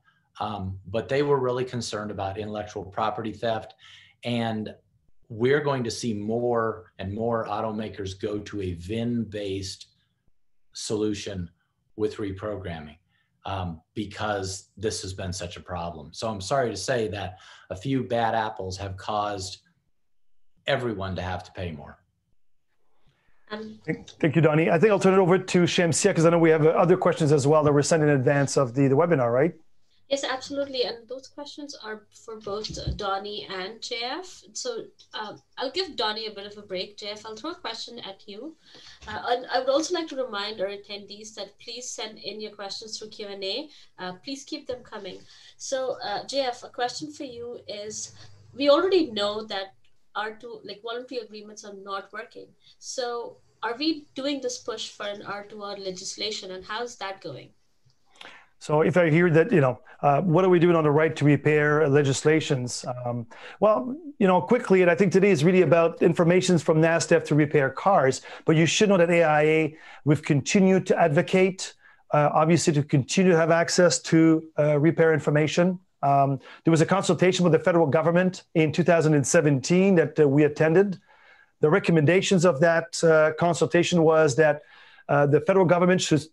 But they were really concerned about intellectual property theft, and we're going to see more and more automakers go to a VIN-based solution with reprogramming because this has been such a problem. So I'm sorry to say that a few bad apples have caused everyone to have to pay more. Thank you, Donnie. I think I'll turn it over to Shamsia because I know we have other questions as well that were sent in advance of the webinar, right? Yes, absolutely. And those questions are for both Donnie and JF. So I'll give Donnie a bit of a break. JF, I'll throw a question at you. And I would also like to remind our attendees that please send in your questions through Q&A. Please keep them coming. So JF, a question for you is, we already know that R2, like voluntary agreements, are not working. So are we doing this push for an R2R legislation, and how's that going? So if I hear that, what are we doing on the right to repair legislations? Well, quickly, and I think today is really about information from NASDAQ to repair cars, but you should know that AIA, we've continued to advocate, obviously, to continue to have access to repair information. There was a consultation with the federal government in 2017 that we attended. The recommendations of that consultation was that the federal government should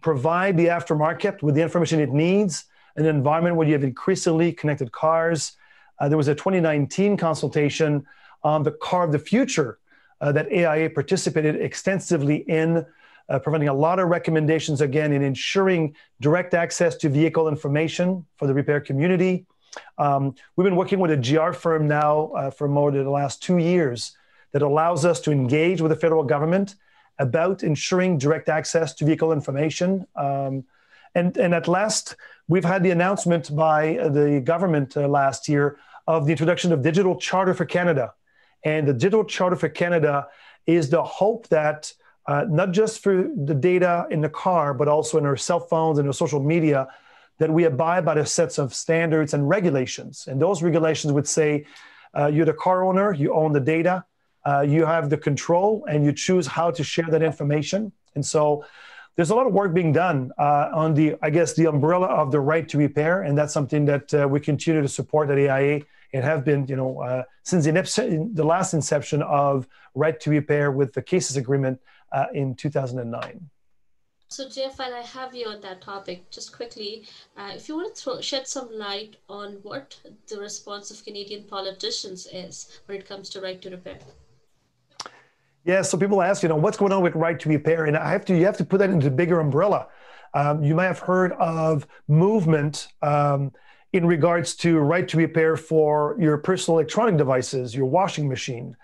provide the aftermarket with the information it needs in an environment where you have increasingly connected cars. There was a 2019 consultation on the car of the future that AIA participated extensively in, providing a lot of recommendations, again, in ensuring direct access to vehicle information for the repair community. We've been working with a GR firm now for more than the last 2 years that allows us to engage with the federal government about ensuring direct access to vehicle information. And at last, we've had the announcement by the government last year of the introduction of Digital Charter for Canada. And the Digital Charter for Canada is the hope that not just for the data in the car, but also in our cell phones and our social media, that we abide by the sets of standards and regulations. And those regulations would say, you're the car owner, you own the data, you have the control, and you choose how to share that information. And so there's a lot of work being done on the umbrella of the right to repair. And that's something that we continue to support at AIA and have been, since the last inception of right to repair with the CASES agreement in 2009. So Jeff, while I have you on that topic, just quickly, if you want to shed some light on what the response of Canadian politicians is when it comes to right to repair. Yeah, so people ask, what's going on with right to repair? And you have to put that into a bigger umbrella. You might have heard of movement in regards to right to repair for your personal electronic devices, your washing machine.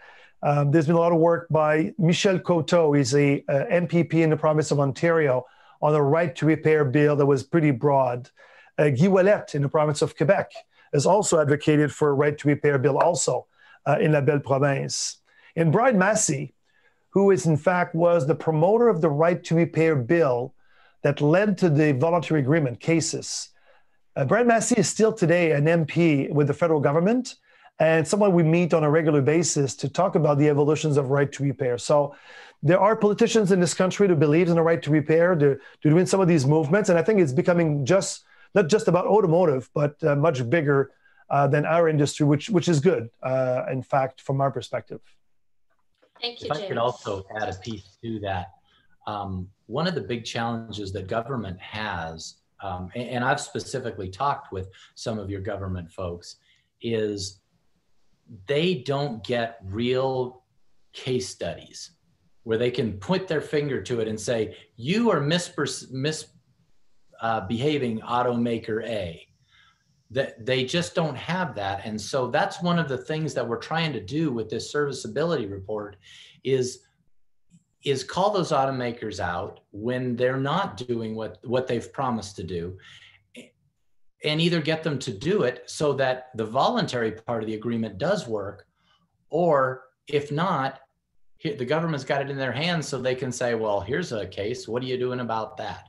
There's been a lot of work by Michel Coteau. He's a MPP in the province of Ontario on a right to repair bill that was pretty broad. Guy Ouellet in the province of Quebec has also advocated for a right to repair bill also in La Belle Province. And Brian Massey, who is in fact was the promoter of the right to repair bill that led to the voluntary agreement cases. Brian Massey is still today an MP with the federal government and someone we meet on a regular basis to talk about the evolutions of right to repair. So there are politicians in this country who believe in the right to repair. They're doing some of these movements, and I think it's becoming not just about automotive, but much bigger than our industry, which is good, in fact, from our perspective. Thank you, If I James. could also add a piece to that. One of the big challenges that government has, and I've specifically talked with some of your government folks, is they don't get real case studies where they can put their finger to it and say, you are misbehaving automaker A. That they just don't have that. And so that's one of the things that we're trying to do with this serviceability report is call those automakers out when they're not doing what they've promised to do, and either get them to do it so that the voluntary part of the agreement does work, or if not, the government's got it in their hands so they can say, well, here's a case, what are you doing about that?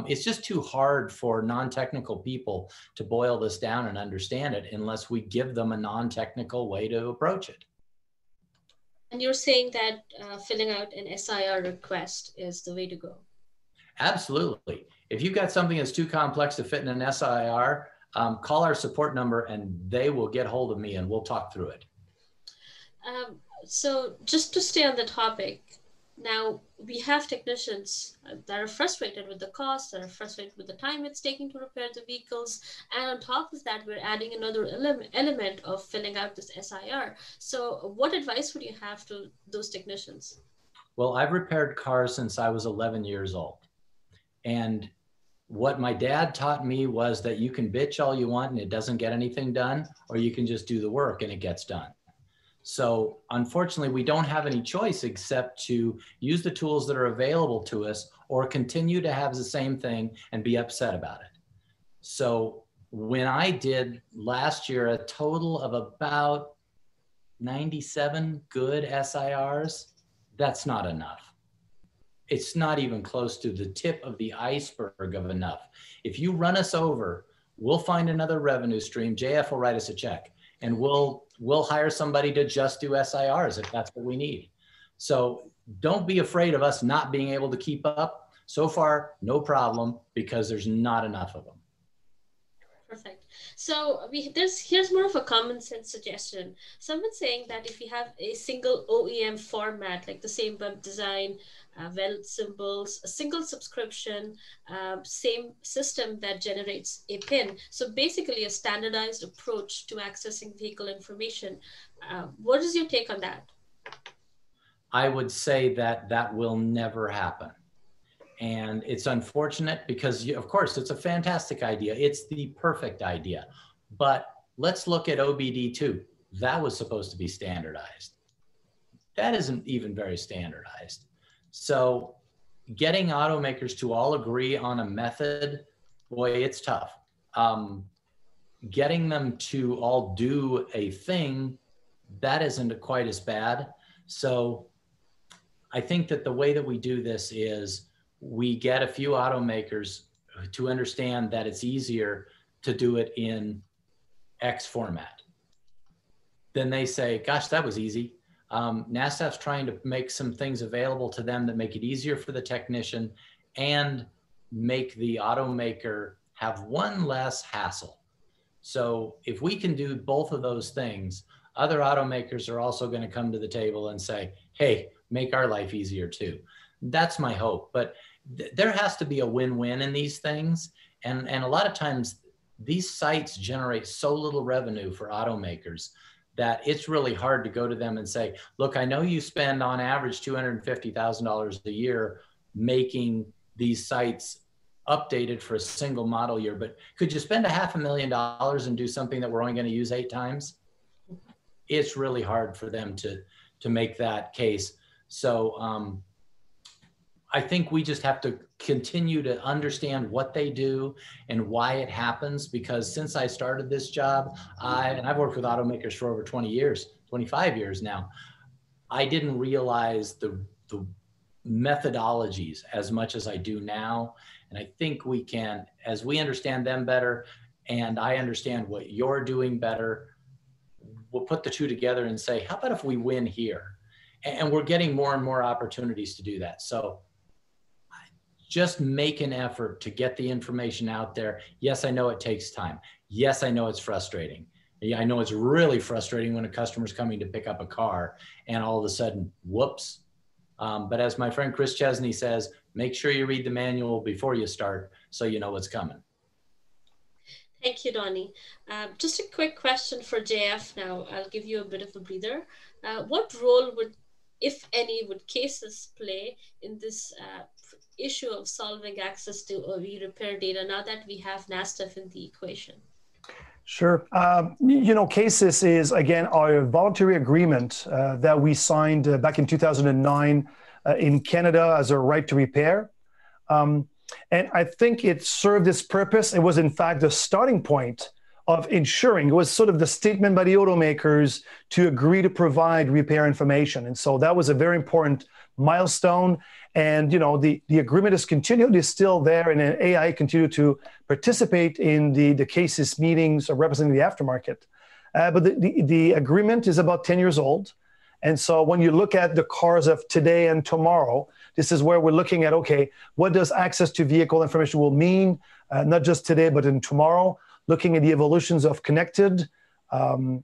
It's just too hard for non-technical people to boil this down and understand it unless we give them a non-technical way to approach it. And you're saying that filling out an SIR request is the way to go? Absolutely. If you've got something that's too complex to fit in an SIR, call our support number and they will get hold of me and we'll talk through it. So just to stay on the topic, now we have technicians that are frustrated with the cost, that are frustrated with the time it's taking to repair the vehicles. And on top of that, we're adding another element of filling out this SIR. So what advice would you have to those technicians? Well, I've repaired cars since I was 11 years old. And what my dad taught me was that you can bitch all you want and it doesn't get anything done, or you can just do the work and it gets done. So unfortunately, we don't have any choice except to use the tools that are available to us or continue to have the same thing and be upset about it. So when I did last year a total of about 97 good SIRs, that's not enough. It's not even close to the tip of the iceberg of enough. If you run us over, we'll find another revenue stream. JF will write us a check and we'll hire somebody to just do SIRs if that's what we need. So don't be afraid of us not being able to keep up. So far, no problem, because there's not enough of them. Perfect. So here's more of a common sense suggestion. Someone's saying that if you have a single OEM format, like the same web design, weld symbols, a single subscription, same system that generates a PIN. So basically a standardized approach to accessing vehicle information. What is your take on that? I would say that that will never happen. And it's unfortunate because, of course, it's a fantastic idea. It's the perfect idea. But let's look at OBD2. That was supposed to be standardized. That isn't even very standardized. So getting automakers to all agree on a method, boy, it's tough. Getting them to all do a thing, that isn't quite as bad. So I think that the way that we do this is we get a few automakers to understand that it's easier to do it in X format. Then they say, gosh, that was easy. NASTAF's trying to make some things available to them that make it easier for the technician and make the automaker have one less hassle. So if we can do both of those things, other automakers are also going to come to the table and say, hey, make our life easier too. That's my hope. But there has to be a win-win in these things. And a lot of times these sites generate so little revenue for automakers that it's really hard to go to them and say, look, I know you spend on average $250,000 a year making these sites updated for a single model year, but could you spend $500,000 and do something that we're only going to use 8 times? It's really hard for them to make that case. So I think we just have to continue to understand what they do and why it happens, because since I started this job, and I've worked with automakers for over 20 years, 25 years now, I didn't realize the methodologies as much as I do now. And I think we can, as we understand them better and I understand what you're doing better, we'll put the two together and say, how about if we win here? And we're getting more and more opportunities to do that. So just make an effort to get the information out there. Yes, I know it takes time. Yes, I know it's frustrating. Yeah, I know it's really frustrating when a customer's coming to pick up a car and all of a sudden, whoops. But as my friend Chris Chesney says, make sure you read the manual before you start so you know what's coming. Thank you, Donnie. Just a quick question for JF now. I'll give you a bit of a breather. What role would, if any, would cases play in this issue of solving access to OE repair data now that we have NASTAF in the equation? Sure. You know, CASIS is, again, our voluntary agreement that we signed back in 2009 in Canada as a right to repair. And I think it served its purpose. It was, in fact, the starting point of ensuring. It was sort of the statement by the automakers to agree to provide repair information. And so that was a very important milestone. And the agreement has continued, is still there, and AIA continue to participate in the cases meetings representing the aftermarket. But the agreement is about 10 years old. And so when you look at the cars of today and tomorrow, this is where we're looking at, okay, what does access to vehicle information will mean, not just today, but in tomorrow, looking at the evolutions of connected,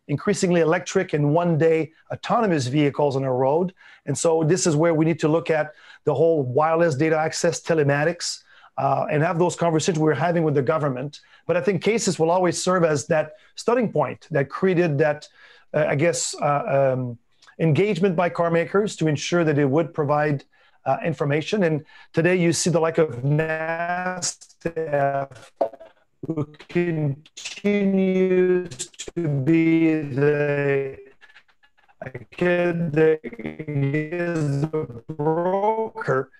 increasingly electric, and one day autonomous vehicles on our road. And so this is where we need to look at the whole wireless data access, telematics, and have those conversations we're having with the government. But I think cases will always serve as that starting point that created that, engagement by car makers to ensure that it would provide information. And today you see the like of NASDAQ, who continues to be the broker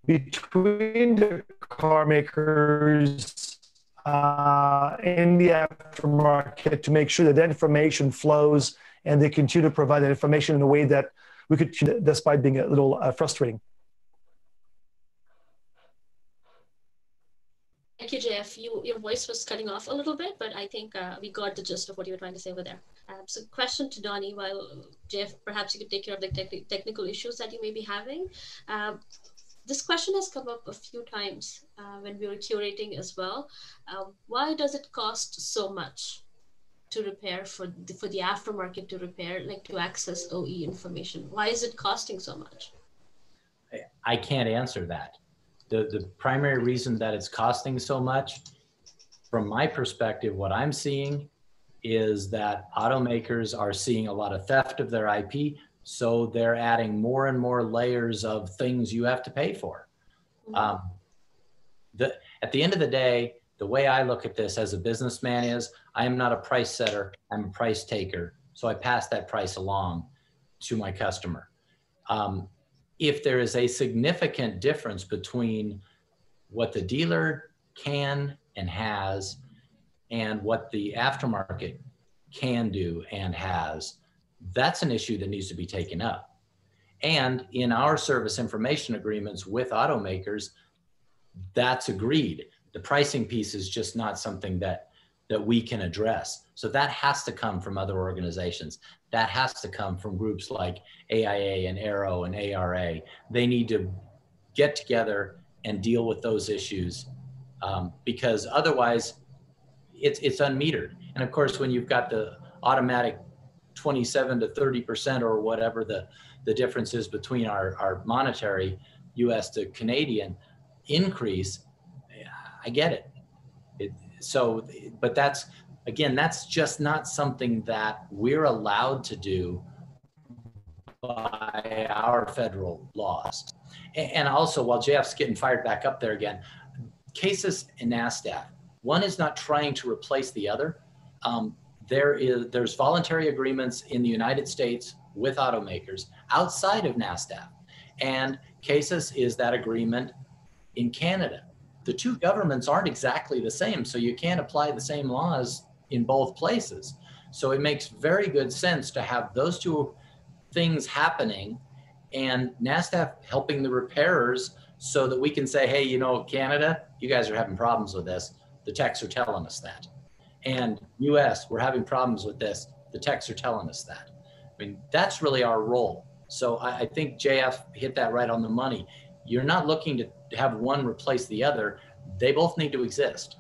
between the car makers in the aftermarket to make sure that that information flows and they continue to provide that information in a way that we could, despite being a little frustrating. Thank you, Jeff. Your voice was cutting off a little bit, but I think we got the gist of what you were trying to say over there. So question to Donnie, while Jeff, perhaps you could take care of the technical issues that you may be having. This question has come up a few times when we were curating as well. Why does it cost so much to repair for the aftermarket to repair, like to access OE information? Why is it costing so much? I can't answer that. The primary reason that it's costing so much, from my perspective, what I'm seeing is that automakers are seeing a lot of theft of their IP, so they're adding more and more layers of things you have to pay for. Mm-hmm. At the end of the day, the way I look at this as a businessman is, I am not a price setter, I'm a price taker. So I pass that price along to my customer. If there is a significant difference between what the dealer can and has and what the aftermarket can do and has, that's an issue that needs to be taken up. And in our service information agreements with automakers, that's agreed. The pricing piece is just not something that we can address. So that has to come from other organizations. That has to come from groups like AIA and Aero and ARA. They need to get together and deal with those issues because otherwise it's unmetered. And of course, when you've got the automatic 27 to 30% or whatever the difference is between our monetary US to Canadian increase, I get it. But that's, again, that's just not something that we're allowed to do by our federal laws. And also, while JF's getting fired back up there again, CASIS and NASTAF, one is not trying to replace the other. There's voluntary agreements in the United States with automakers outside of NASTAF. And CASIS is that agreement in Canada. The two governments aren't exactly the same, so you can't apply the same laws in both places. So it makes very good sense to have those two things happening and NASTAF helping the repairers so that we can say, hey, Canada, you guys are having problems with this. The techs are telling us that. And US, we're having problems with this. The techs are telling us that. I mean, that's really our role. So I think JF hit that right on the money. You're not looking to have one replace the other. They both need to exist.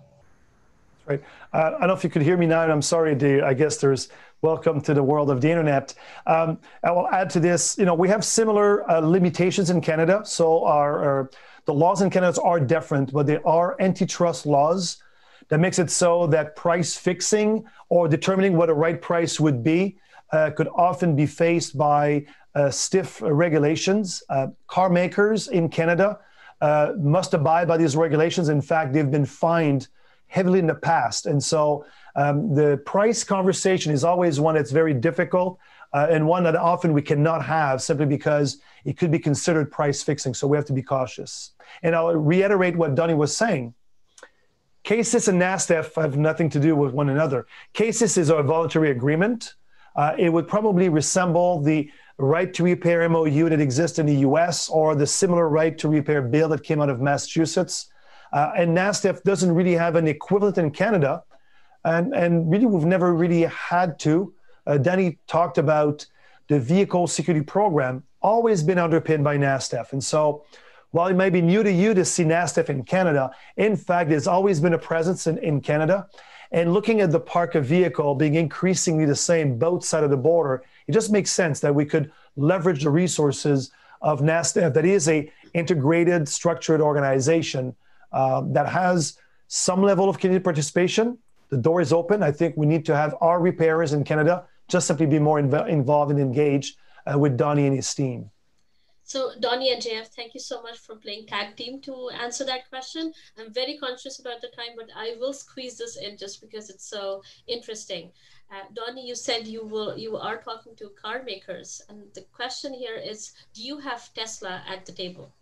Right. I don't know if you could hear me now, and I'm sorry, I guess there's welcome to the world of the internet. I will add to this, we have similar limitations in Canada. So the laws in Canada are different, but they are antitrust laws that makes it so that price fixing or determining what a right price would be could often be faced by stiff regulations. Car makers in Canada must abide by these regulations. In fact, they've been fined heavily in the past. And so the price conversation is always one that's very difficult. and one that often we cannot have simply because it could be considered price fixing. So we have to be cautious. And I'll reiterate what Donnie was saying. CASIS and NASDAQ have nothing to do with one another. CASIS is a voluntary agreement. It would probably resemble the right to repair MOU that exists in the US or the similar right to repair bill that came out of Massachusetts. And NASDAQ doesn't really have an equivalent in Canada. And really, we've never really had to. Danny talked about the vehicle security program, always been underpinned by NASDAQ. And so while it may be new to you to see NASDAQ in Canada, in fact, there's always been a presence in Canada. And looking at the park of vehicle being increasingly the same both sides of the border, it just makes sense that we could leverage the resources of NASDAQ that is a integrated, structured organization that has some level of Canadian participation. The door is open. I think we need to have our repairers in Canada just simply be more involved and engaged with Donnie and his team. So Donnie and JF, thank you so much for playing tag team to answer that question. I'm very conscious about the time, but I will squeeze this in just because it's so interesting. Donnie, you said you are talking to car makers, and the question here is, do you have Tesla at the table?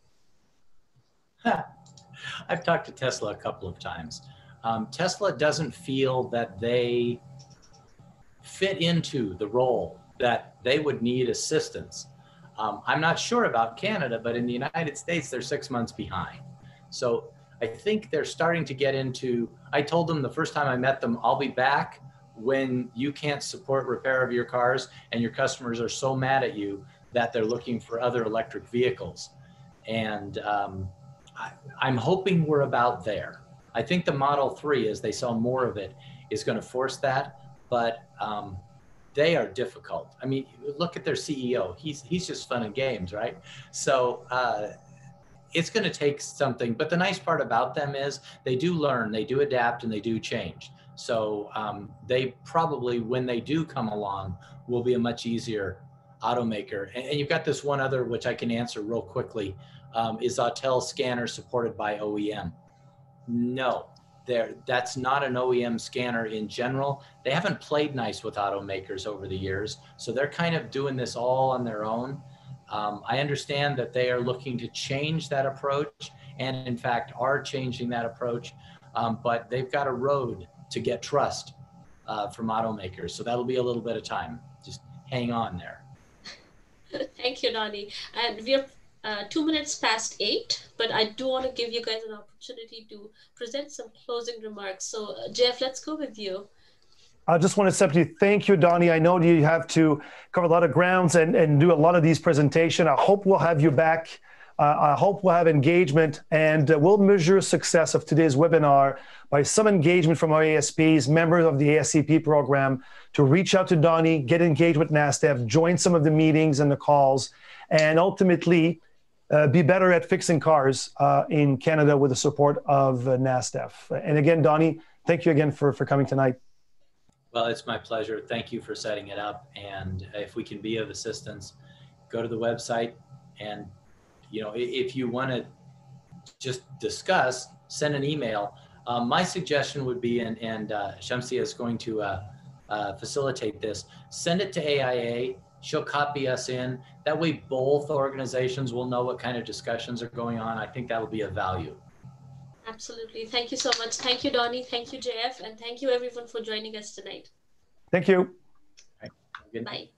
I've talked to Tesla a couple of times. Tesla doesn't feel that they fit into the role that they would need assistance. I'm not sure about Canada, but in the United States, they're 6 months behind. So I think they're starting to get into, I told them the first time I met them, I'll be back when you can't support repair of your cars and your customers are so mad at you that they're looking for other electric vehicles. And I'm hoping we're about there. I think the Model 3, as they sell more of it, is going to force that, but they are difficult. I mean, look at their CEO. He's just fun and games, right? So it's going to take something, but the nice part about them is they do learn, they do adapt, and they do change. So they probably, when they do come along, will be a much easier automaker. And you've got this one other, which I can answer real quickly, is Autel scanner supported by OEM? No, that's not an OEM scanner in general. They haven't played nice with automakers over the years, so they're kind of doing this all on their own. I understand that they are looking to change that approach, and in fact are changing that approach, but they've got a road to get trust from automakers, so that'll be a little bit of time. Just hang on there. Thank you, Donnie. And we're 2 minutes past 8, but I do want to give you guys an opportunity to present some closing remarks. So Jeff, let's go with you. I just want to simply thank you, Donnie. I know you have to cover a lot of grounds and do a lot of these presentations. I hope we'll have you back. I hope we'll have engagement, and we'll measure success of today's webinar by some engagement from our ASPs, members of the ASCP program, to reach out to Donnie, get engaged with NASDAQ, join some of the meetings and the calls, and ultimately be better at fixing cars in Canada with the support of NASDAQ. And again, Donnie, thank you again for coming tonight. Well, it's my pleasure. Thank you for setting it up. And if we can be of assistance, go to the website. And, you know, if you want to just discuss, send an email. My suggestion would be, and Shamsia is going to facilitate this, send it to AIA. She'll copy us in. That way both organizations will know what kind of discussions are going on. I think that will be of value. Absolutely. Thank you so much. Thank you, Donnie. Thank you, JF. And thank you, everyone, for joining us tonight. Thank you. Right. Good. Bye.